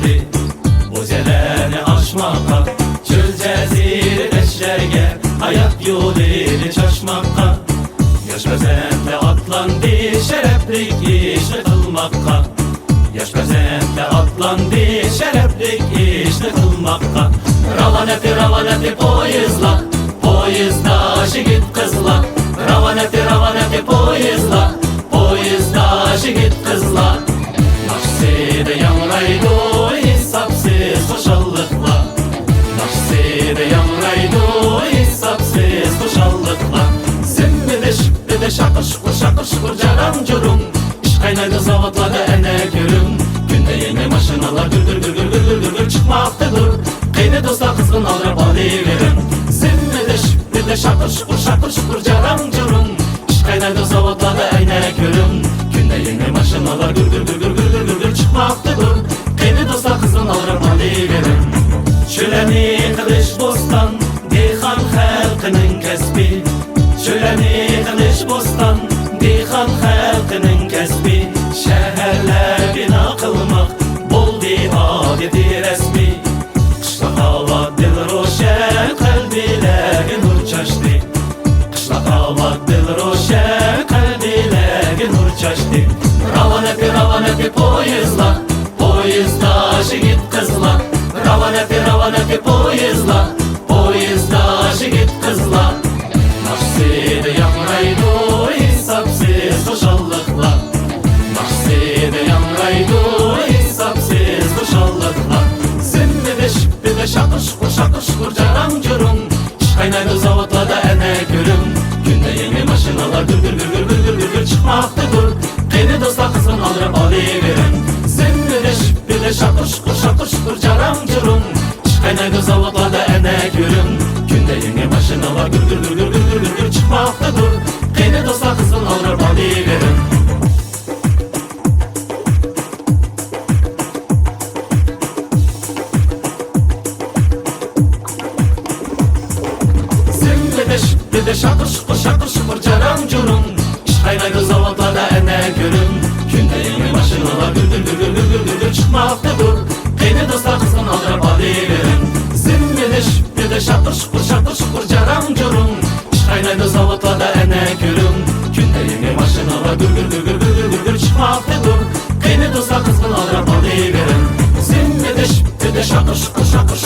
geldi Bozeleni aşmakka, çöl cezire deşlerge, hayat yolu ile çaşmakka. Yaş bezende atlandı şereflik işini kılmakka. Yaş bezende atlandı şereflik işini kılmakka. Ravaneti poyizla, poyizda şigit kızla. Ravaneti poyizla, poyizda şigit kızla. Naşside yanraydı hesapsız hoşallıkla. Naşside yanraydı hesapsız hoşallıkla. Zemmede şüphede şakır şukur caram curum. İş kaynaydı zavatlarda ene görüm. Günde yeni maşinalar gür çıkmaktadır. Kıymet dostlar kızgın alırıp alıverin. Zemmede şüphede şakır şukur caram curum. İş kaynaydı zavatlarda ene görüm. Günde yeni maşinalar gür çıkmaktadır. Kıymet dostlar kızgın alırıp alıverin. Çöleni kılıç bostan, dehkan halkının kesbi. Çöleni kılıç bostan, dehkan halkının kesbi. Şehirler bina kılmak, boldu adeti resmi. Kışlak hava dil roşen, kalbilerge nur çaştı. Kışlak hava dil roşen, kalbilerge nur çaştı. Ravaneti poyizla, poyizda şigit kızla. Ravaneti poyizla, poyizda şigit kızla. Naşside yanraydı hesapsız hoşallıkla. Naşside yanraydı hesapsız hoşallıkla. Zemmede şüphede şakır şukur caram curum. İş kaynaydı zavatlarda ene görüm. Günde yeni maşinalar gür çıkmaktadır. Kıymet dostlar kızgın alırıp alıverin. Zemmede şüphede şakır şukur caram curum. İş kaynaydı zavatlarda ene görüm. Günde yeni maşinalar gür çıkmaktadır. Kıymet dostlar kızgın alırıp alıverin. Zemmede şüphede şakır şukur caram curum. İş kaynaydı zavatlarda ene görüm. Günde yeni maşinalar gür çıkmaktadır. Kıymet dostlar kızgın alırıp alıverin. Zemmede şüphede şakır şukur caram curum. İş kaynaydı zavatlarda ene görüm. Günde yeni maşinalar gür çıkmaktadır. Kıymet dostlar kızgın alırıp alıverin. Zemmede şüphede şakır şukur şakır